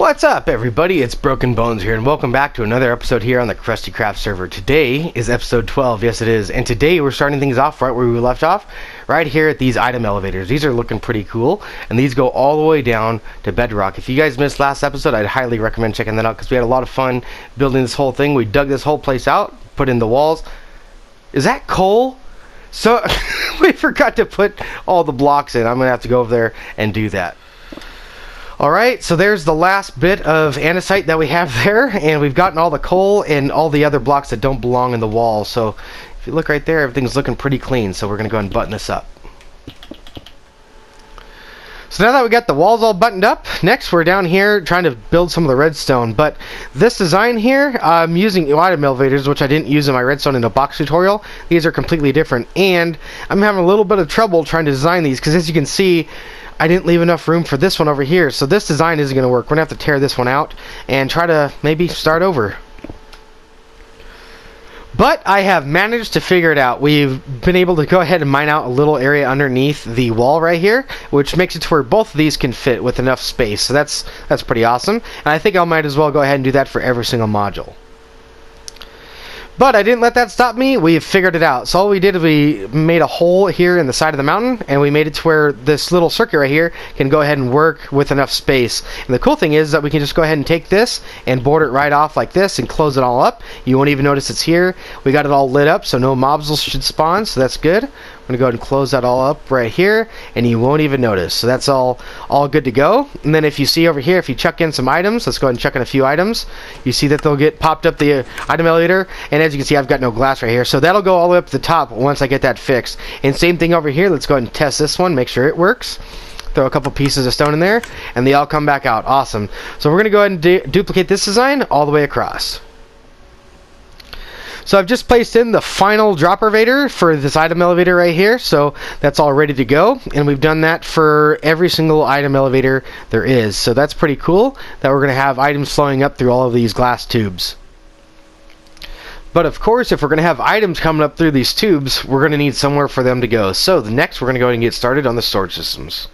What's up, everybody? It's Broken Bones here, and welcome back to another episode here on the Krusty KRAFT server. Today is episode 12, yes it is, and today we're starting things off right where we left off, right here at these item elevators. These are looking pretty cool, and these go all the way down to bedrock. If you guys missed last episode, I'd highly recommend checking that out, because we had a lot of fun building this whole thing. We dug this whole place out, put in the walls. Is that coal? So, we forgot to put all the blocks in. I'm going to have to go over there and do that. Alright, so there's the last bit of andesite that we have there, and we've gotten all the coal and all the other blocks that don't belong in the wall. So if you look right there, everything's looking pretty clean, so we're going to go ahead and button this up. So now that we got the walls all buttoned up, next we're down here trying to build some of the redstone. But this design here, I'm using item elevators, which I didn't use in my redstone in a box tutorial. These are completely different, and I'm having a little bit of trouble trying to design these, because as you can see, I didn't leave enough room for this one over here, so this design isn't going to work. We're going to have to tear this one out and try to maybe start over. But I have managed to figure it out. We've been able to go ahead and mine out a little area underneath the wall right here, which makes it to where both of these can fit with enough space. So that's pretty awesome. And I think I might as well go ahead and do that for every single module. But I didn't let that stop me. We figured it out. So all we did is we made a hole here in the side of the mountain, and we made it to where this little circuit right here can go ahead and work with enough space. And the cool thing is that we can just go ahead and take this and board it right off like this and close it all up. You won't even notice it's here. We got it all lit up, so no mobs should spawn, so that's good. I'm going to go ahead and close that all up right here, and you won't even notice. So that's all good to go. And then if you see over here, if you chuck in some items, let's go ahead and chuck in a few items. You see that they'll get popped up the item elevator, and as you can see, I've got no glass right here. So that'll go all the way up to the top once I get that fixed. And same thing over here. Let's go ahead and test this one, make sure it works. Throw a couple pieces of stone in there, and they all come back out. Awesome. So we're going to go ahead and duplicate this design all the way across. So I've just placed in the final dropper elevator for this item elevator right here, so that's all ready to go, and we've done that for every single item elevator there is. So that's pretty cool that we're going to have items flowing up through all of these glass tubes. But of course, if we're going to have items coming up through these tubes, we're going to need somewhere for them to go. So next we're going to go ahead and get started on the storage systems.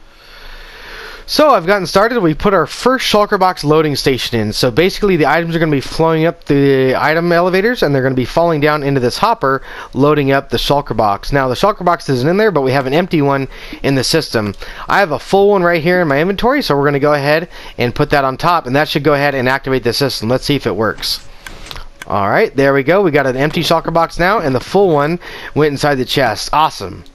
So I've gotten started. We put our first shulker box loading station in. So basically the items are going to be flowing up the item elevators, and they're going to be falling down into this hopper, loading up the shulker box. Now the shulker box isn't in there, but we have an empty one in the system. I have a full one right here in my inventory, so we're going to go ahead and put that on top, and that should go ahead and activate the system. Let's see if it works. Alright, there we go. We got an empty shulker box now, and the full one went inside the chest. Awesome.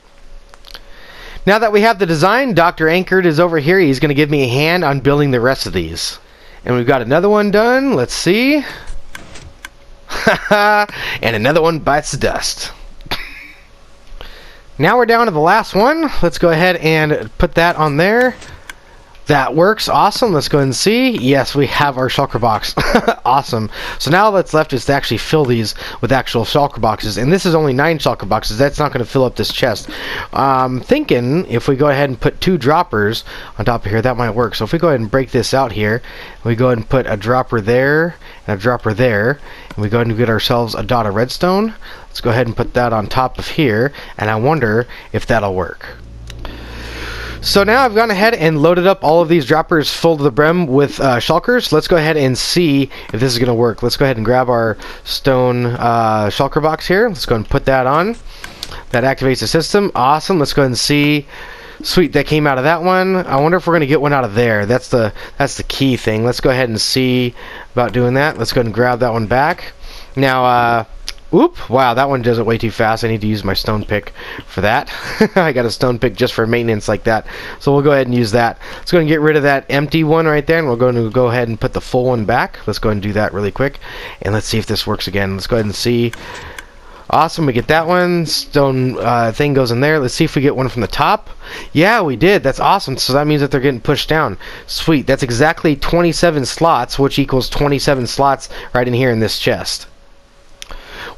Now that we have the design, Dr. Anchored is over here. He's going to give me a hand on building the rest of these. And we've got another one done. Let's see. And another one bites the dust. Now we're down to the last one. Let's go ahead and put that on there. That works. Awesome. Let's go ahead and see. Yes, we have our shulker box. Awesome. So now what's left is to actually fill these with actual shulker boxes. And this is only 9 shulker boxes. That's not going to fill up this chest. I'm thinking if we go ahead and put 2 droppers on top of here, that might work. So if we go ahead and break this out here, we go ahead and put a dropper there and a dropper there, and we go ahead and get ourselves a dot of redstone. Let's go ahead and put that on top of here, and I wonder if that'll work. So now I've gone ahead and loaded up all of these droppers full to the brim with shulkers. Let's go ahead and see if this is going to work. Let's go ahead and grab our stone shulker box here. Let's go ahead and put that on. That activates the system. Awesome. Let's go ahead and see. Sweet, that came out of that one. I wonder if we're going to get one out of there. That's the key thing. Let's go ahead and see about doing that. Let's go ahead and grab that one back. Now, oop, wow, that one does it way too fast. I need to use my stone pick for that. I got a stone pick just for maintenance like that. So we'll go ahead and use that. Let's go ahead and get rid of that empty one right there, and we're going to go ahead and put the full one back. Let's go ahead and do that really quick. And let's see if this works again. Let's go ahead and see. Awesome, we get that one. Stone thing goes in there. Let's see if we get one from the top. Yeah, we did. That's awesome. So that means that they're getting pushed down. Sweet. That's exactly 27 slots, which equals 27 slots right in here in this chest.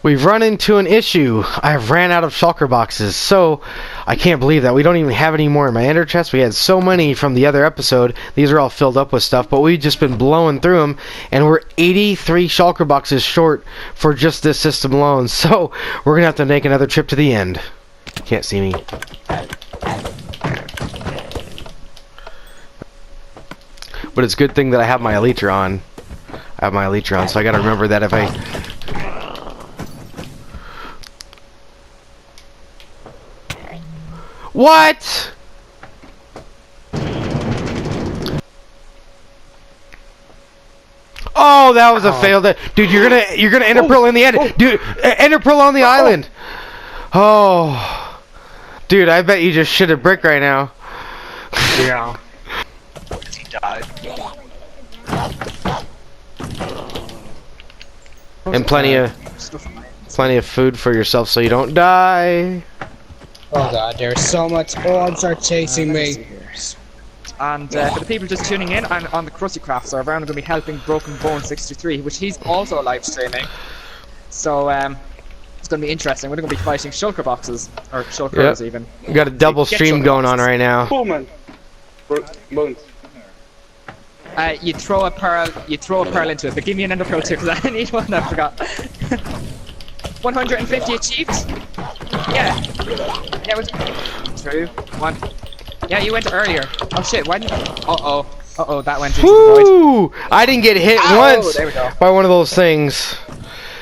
We've run into an issue. I've ran out of shulker boxes, so I can't believe that. We don't even have any more in my ender chest. We had so many from the other episode. These are all filled up with stuff, but we've just been blowing through them, and we're 83 shulker boxes short for just this system alone, so we're going to have to make another trip to the end. Can't see me. But it's a good thing that I have my elytra on. I have my elytra on, so I gotta remember that if I... What? Oh, that was a fail. Dude, you're gonna ender pearl in the end. Dude, ender pearl on the island. Oh, dude, I bet you just shit a brick right now. Yeah. He died. And plenty of food for yourself so you don't die. Oh god, there's so much odds are chasing me. And for the people just tuning in, I'm on the Krusty Krew server. I'm going to be helping Broken Bone 63, which he's also live streaming. So it's going to be interesting. We're going to be fighting shulker boxes, or shulkers even. We got a double stream going on right now. Bones. You throw a pearl into it. But give me an ender pearl too, because I need one. I forgot. 150 achieved. Yeah. Yeah, it was 2, 1. Yeah, you went earlier. Oh shit, why didn't... Uh-oh, that went into the void. I didn't get hit once there we go. by one of those things.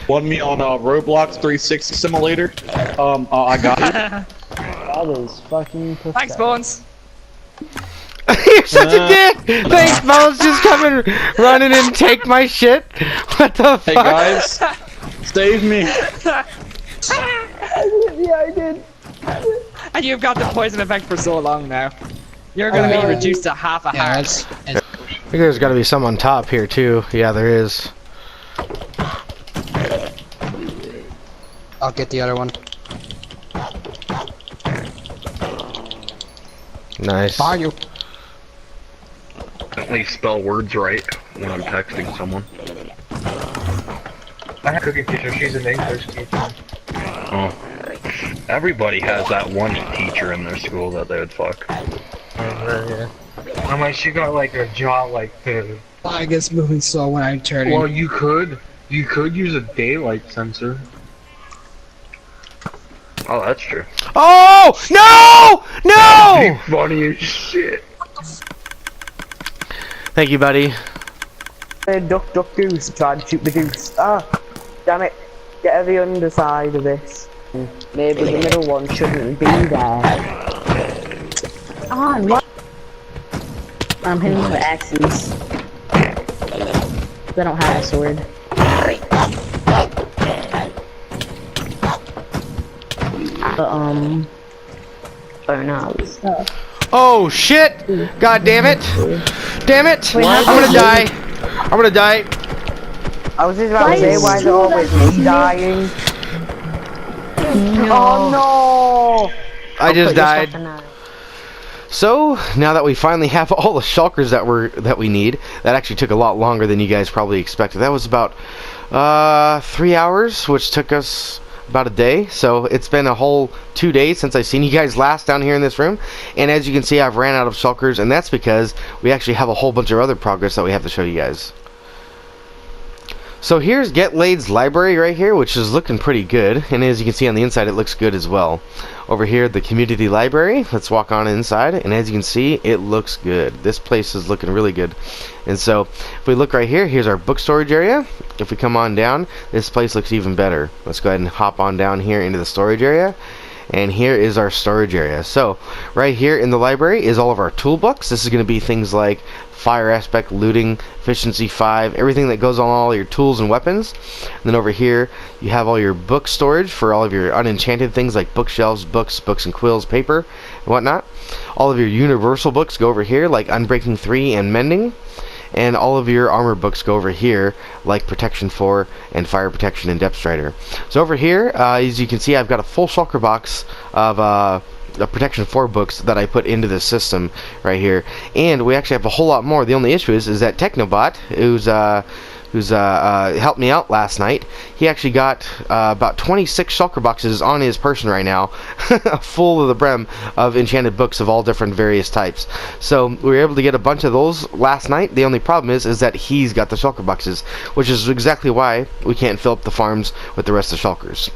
Won me on Roblox 360 simulator. I got it. That is fucking pathetic. Thanks, Bones. You're such a dick! Thanks, Bones, just come and running and take my shit. What the fuck? Hey guys, save me. Yeah, I did. And you've got the poison effect for so long now. You're going to be reduced to half a heart. I think there's got to be some on top here too. Yeah, there is. I'll get the other one. Nice. Are you? Definitely spell words right when I'm texting someone. I have a cooking teacher, she's an English teacher. Oh. Everybody has that one teacher in their school that they would fuck. Yeah. I'm like, she got like a jaw like the... I guess moving slow when I'm turning. Well, you could use a daylight sensor. Oh, that's true. Oh! No! No! That'd be funny as shit. Thank you, buddy. Duck, duck, goose. Try and shoot the goose. Ah, damn it. Get at the underside of this. Maybe the middle one shouldn't be there. Ah, what? I'm hitting with axes. I don't have a sword. Burnout. Oh shit! God damn it! Damn it! I'm gonna die. I'm gonna die. I was just about to say, why is it always me dying? Oh no! I just died. So now that we finally have all the shulkers that we need, that actually took a lot longer than you guys probably expected. That was about 3 hours, which took us about a day. So it's been a whole 2 days since I've seen you guys last down here in this room. And as you can see, I've ran out of shulkers, and that's because we actually have a whole bunch of other progress that we have to show you guys. So here's Get Laid's library right here, which is looking pretty good, and as you can see on the inside, it looks good as well. Over here, the community library. Let's walk on inside, and as you can see, it looks good. This place is looking really good. And so if we look right here, here's our book storage area. If we come on down, this place looks even better. Let's go ahead and hop on down here into the storage area. And here is our storage area. So right here in the library is all of our toolbooks. This is going to be things like fire aspect, looting, efficiency 5, everything that goes on all your tools and weapons. And then over here you have all your book storage for all of your unenchanted things like bookshelves, books and quills, paper, and whatnot. All of your universal books go over here like Unbreaking 3 and Mending. And all of your armor books go over here, like Protection 4 and Fire Protection and Depth Strider. So over here, as you can see, I've got a full shulker box of the Protection 4 books that I put into this system right here. And we actually have a whole lot more. The only issue is that Technobot, who's helped me out last night, he actually got about 26 shulker boxes on his person right now, full to the brim of enchanted books of all different various types. So we were able to get a bunch of those last night. The only problem is that he's got the shulker boxes, which is exactly why we can't fill up the farms with the rest of the shulkers.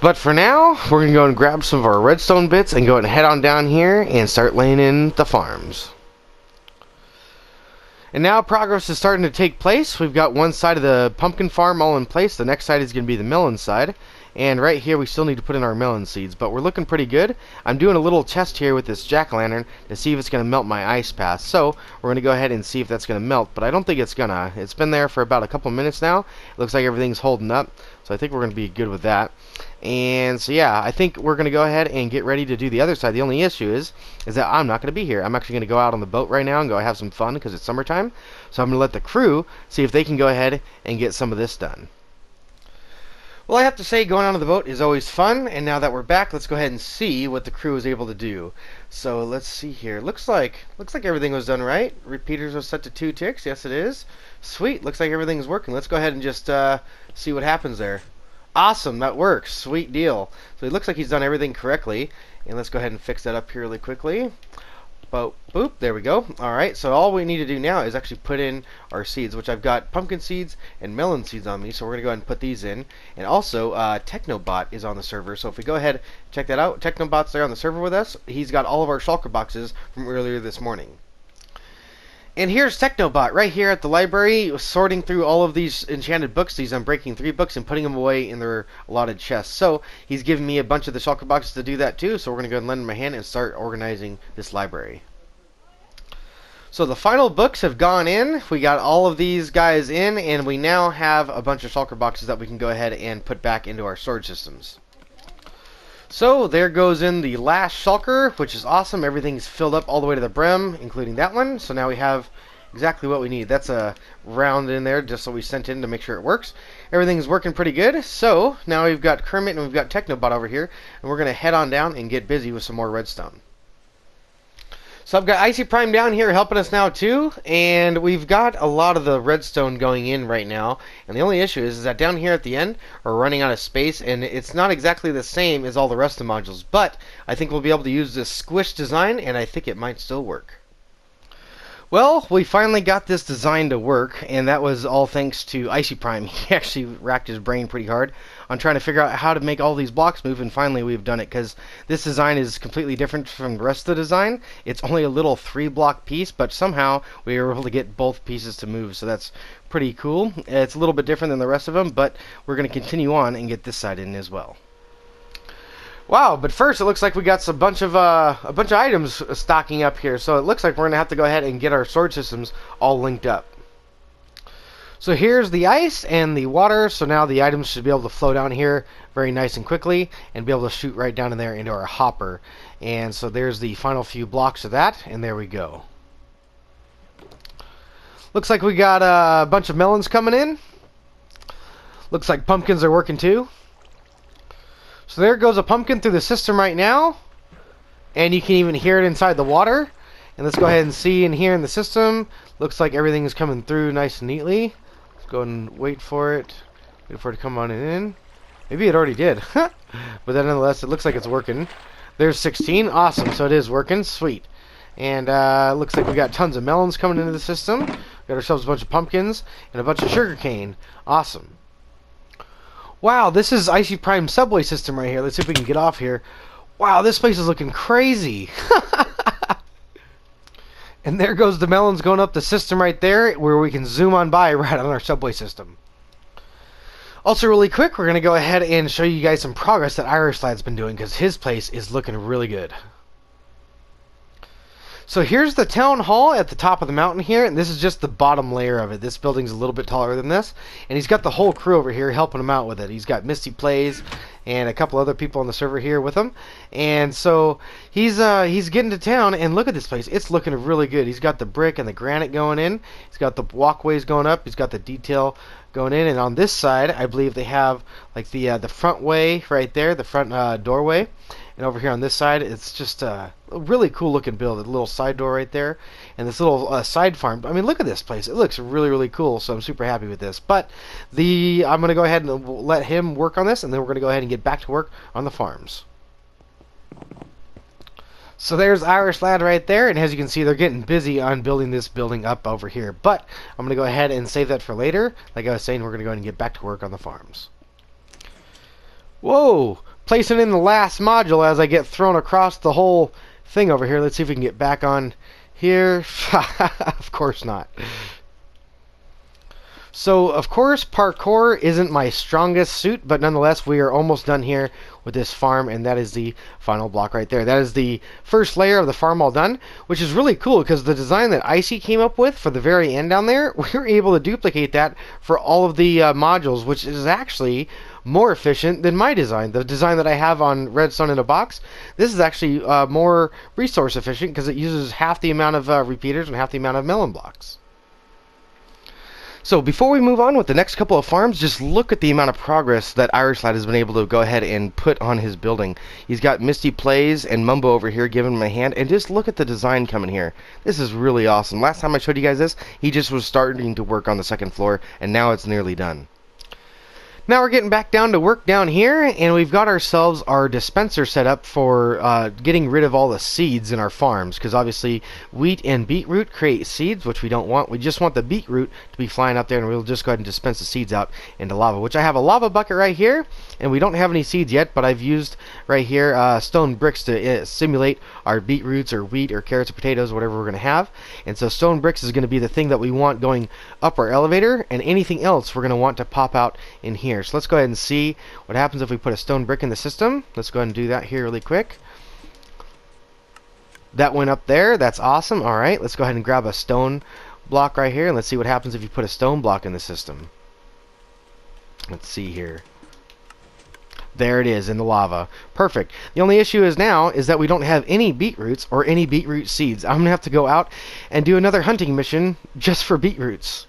But for now, we're going to go and grab some of our redstone bits and go and head on down here and start laying in the farms. And now progress is starting to take place. We've got one side of the pumpkin farm all in place. The next side is going to be the melon side. And right here we still need to put in our melon seeds, but we're looking pretty good. I'm doing a little test here with this jack-o'-lantern to see if it's going to melt my ice path. So we're going to go ahead and see if that's going to melt, but I don't think it's going to. It's been there for about a couple minutes now. It looks like everything's holding up, so I think we're going to be good with that. And so yeah, I think we're going to go ahead and get ready to do the other side. The only issue is that I'm not going to be here. I'm actually going to go out on the boat right now and go have some fun because it's summertime. So I'm going to let the crew see if they can go ahead and get some of this done. Well, I have to say, going on the boat is always fun, and now that we're back, let's go ahead and see what the crew is able to do. So let's see here. Looks like everything was done right. Repeaters are set to 2 ticks. Yes, it is. Sweet. Looks like everything's working. Let's go ahead and just see what happens there. Awesome. That works. Sweet deal. So it looks like he's done everything correctly, and let's go ahead and fix that up here really quickly. Boop, boop, there we go. Alright, so all we need to do now is actually put in our seeds, which I've got pumpkin seeds and melon seeds on me, so we're going to go ahead and put these in. And also, Technobot is on the server, so if we go ahead, check that out. Technobot's there on the server with us. He's got all of our shulker boxes from earlier this morning. And here's Technobot right here at the library, sorting through all of these enchanted books, these Unbreaking 3 books, and putting them away in their allotted chests. So he's giving me a bunch of the shulker boxes to do that too, so we're going to go and lend him a hand and start organizing this library. So the final books have gone in. We got all of these guys in, and we now have a bunch of shulker boxes that we can go ahead and put back into our storage systems. So there goes in the last shulker, which is awesome. Everything's filled up all the way to the brim, including that one. So now we have exactly what we need. That's a round in there just so we sent in to make sure it works. Everything's working pretty good. So now we've got Kermit and we've got Technobot over here, and we're going to head on down and get busy with some more redstone. So I've got Icy Prime down here helping us now too, and we've got a lot of the redstone going in right now, and the only issue is that down here at the end we're running out of space, and it's not exactly the same as all the rest of the modules, but I think we'll be able to use this squish design, and I think it might still work. Well, we finally got this design to work, and that was all thanks to Icy Prime. He actually racked his brain pretty hard on trying to figure out how to make all these blocks move, and finally we've done it, because this design is completely different from the rest of the design. It's only a little 3-block piece, but somehow we were able to get both pieces to move, so that's pretty cool. It's a little bit different than the rest of them, but we're going to continue on and get this side in as well. Wow, but first it looks like we got a bunch of items stocking up here, so it looks like we're going to have to go ahead and get our storage systems all linked up. So here's the ice and the water, so now the items should be able to flow down here very nice and quickly and be able to shoot right down in there into our hopper. And so there's the final few blocks of that, and there we go. Looks like we got a bunch of melons coming in. Looks like pumpkins are working too. So there goes a pumpkin through the system right now, and you can even hear it inside the water. And let's go ahead and see in here in the system. Looks like everything is coming through nice and neatly. Let's go and wait for it to come on in. Maybe it already did. But then nonetheless, it looks like it's working. There's 16. Awesome. So it is working. Sweet. And looks like we got tons of melons coming into the system. Got ourselves a bunch of pumpkins and a bunch of sugar cane. Awesome. Wow, this is Icy Prime subway system right here. Let's see if we can get off here. Wow, this place is looking crazy. And there goes the melons going up the system right there, where we can zoom on by right on our subway system. Also, really quick, we're going to go ahead and show you guys some progress that Irish Lad's been doing, because his place is looking really good. So here's the town hall at the top of the mountain here, and this is just the bottom layer of it. This building's a little bit taller than this, and he's got the whole crew over here helping him out with it. He's got Misty Plays and a couple other people on the server here with him, and so he's getting to town, and look at this place. It's looking really good. He's got the brick and the granite going in. He's got the walkways going up. He's got the detail going in, and on this side, I believe they have like the front way right there, the front doorway. And over here on this side, it's just a really cool looking build. A little side door right there. And this little side farm. I mean, look at this place. It looks really, really cool. So I'm super happy with this. But I'm going to go ahead and let him work on this. And then we're going to go ahead and get back to work on the farms. So there's Irish Lad right there. And as you can see, they're getting busy on building this building up over here. But I'm going to go ahead and save that for later. Like I was saying, we're going to go ahead and get back to work on the farms. Whoa! placing in the last module as I get thrown across the whole thing over here. Let's see if we can get back on here. Of course not. So, of course, parkour isn't my strongest suit, but nonetheless, we are almost done here with this farm, and that is the final block right there. That is the first layer of the farm all done, which is really cool because the design that Icy came up with for the very end down there, we were able to duplicate that for all of the modules, which is actually more efficient than my design. The design that I have on Redstone in a Box, this is actually more resource efficient because it uses half the amount of repeaters and half the amount of melon blocks. So before we move on with the next couple of farms, just look at the amount of progress that Irish Lad has been able to go ahead and put on his building. He's got Misty Plays and Mumbo over here giving him a hand, and just look at the design coming here. This is really awesome. Last time I showed you guys this, he just was starting to work on the second floor, and now it's nearly done. Now we're getting back down to work down here, and we've got ourselves our dispenser set up for getting rid of all the seeds in our farms, because obviously wheat and beetroot create seeds, which we don't want. We just want the beetroot to be flying up there, and we'll just go ahead and dispense the seeds out into lava, which I have a lava bucket right here, and we don't have any seeds yet, but I've used right here stone bricks to simulate our beetroots or wheat or carrots or potatoes, whatever we're going to have. And so stone bricks is going to be the thing that we want going up our elevator, and anything else we're going to want to pop out in here. So let's go ahead and see what happens if we put a stone brick in the system. Let's go ahead and do that here really quick. That went up there. That's awesome. Alright, let's go ahead and grab a stone block right here, and let's see what happens if you put a stone block in the system. Let's see here. There it is in the lava. Perfect. The only issue is now is that we don't have any beetroots or any beetroot seeds. I'm going to have to go out and do another hunting mission just for beetroots,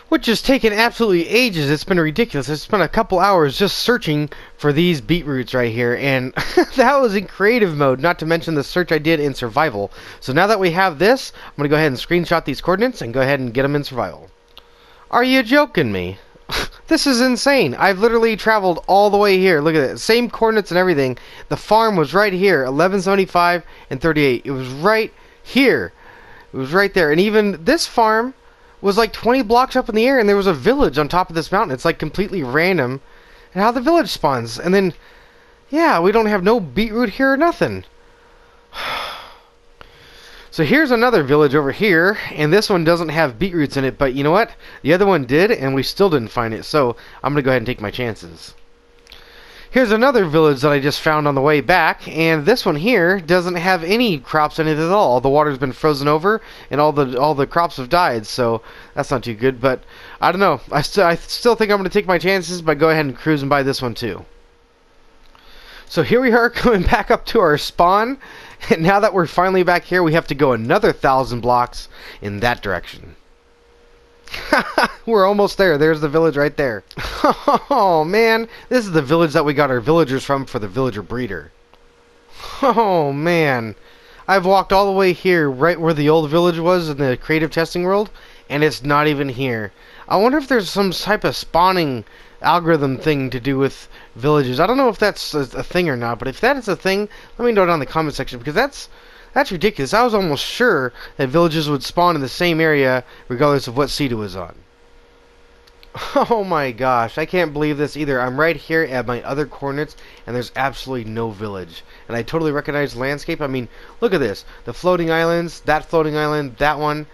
which has taken absolutely ages. It's been ridiculous. I spent a couple hours just searching for these beetroots right here, and that was in creative mode, not to mention the search I did in survival. So now that we have this, I'm going to go ahead and screenshot these coordinates and go ahead and get them in survival. Are you joking me? This is insane. I've literally traveled all the way here. Look at it. Same coordinates and everything. The farm was right here, 1175 and 38. It was right here. It was right there. And even this farm was like 20 blocks up in the air, and there was a village on top of this mountain. It's like completely random and how the village spawns. And then, yeah, we don't have no beetroot here or nothing. So here's another village over here, and this one doesn't have beetroots in it, but you know what? The other one did, and we still didn't find it, so I'm going to go ahead and take my chances. Here's another village that I just found on the way back, and this one here doesn't have any crops in it at all. The water's been frozen over, and all the crops have died, so that's not too good, but I don't know. I still think I'm going to take my chances, but go ahead and cruise and buy this one too. So here we are coming back up to our spawn, and now that we're finally back here, we have to go another 1,000 blocks in that direction. We're almost there. There's the village right there. Oh man, this is the village that we got our villagers from for the villager breeder. Oh man, I've walked all the way here, right where the old village was in the creative testing world, and it's not even here. I wonder if there's some type of spawning algorithm thing to do with villages. I don't know if that's a thing or not, but if that is a thing, let me know down in the comment section, because that's ridiculous. I was almost sure that villages would spawn in the same area regardless of what seed it was on. Oh my gosh, I can't believe this either. I'm right here at my other coordinates, and there's absolutely no village. And I totally recognize the landscape. I mean, look at this. The floating islands, that floating island, that one.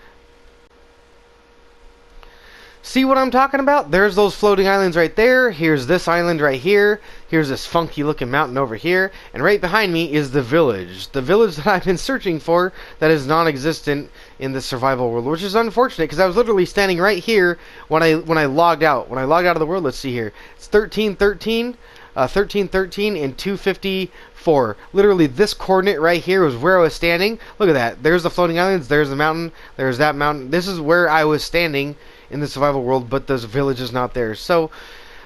See what I'm talking about? There's those floating islands right there. Here's this island right here. Here's this funky looking mountain over here. And right behind me is the village. The village that I've been searching for that is non-existent in the survival world, which is unfortunate because I was literally standing right here when I logged out. When I logged out of the world, let's see here. It's 1313, 1313 and 254. Literally this coordinate right here was where I was standing. Look at that. There's the floating islands. There's the mountain. There's that mountain. This is where I was standing in the survival world, but the village is not there. So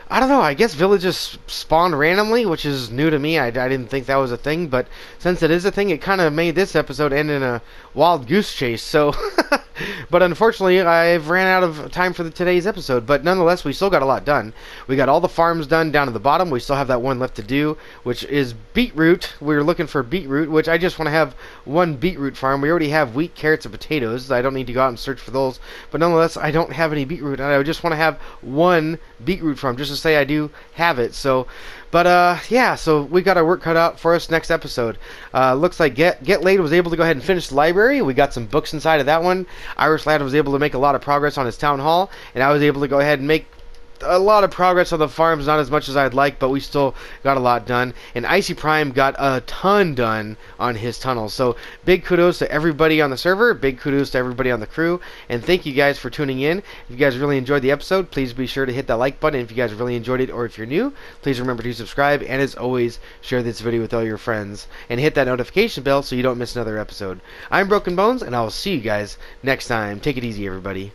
I don't know, I guess villages spawn randomly, which is new to me. I didn't think that was a thing, but since it is a thing, it kind of made this episode end in a wild goose chase. So but unfortunately I've ran out of time for today's episode, but nonetheless we still got a lot done. We got all the farms done down at the bottom. We still have that one left to do, which is beetroot. We're looking for beetroot, which I just want to have one beetroot farm. We already have wheat, carrots, and potatoes. I don't need to go out and search for those, but nonetheless I don't have any beetroot, and I just want to have one beetroot farm just to say I do have it. So But yeah, so we got our work cut out for us next episode. Looks like Get Laid was able to go ahead and finish the library. We got some books inside of that one. Irish Lad was able to make a lot of progress on his town hall, and I was able to go ahead and make a lot of progress on the farms, not as much as I'd like, but we still got a lot done. And Icy Prime got a ton done on his tunnel. So big kudos to everybody on the server, big kudos to everybody on the crew, and thank you guys for tuning in. If you guys really enjoyed the episode, please be sure to hit that like button. If you guys really enjoyed it, or if you're new, please remember to subscribe, and as always, share this video with all your friends, and hit that notification bell so you don't miss another episode. I'm Broken Bones, and I will see you guys next time. Take it easy, everybody.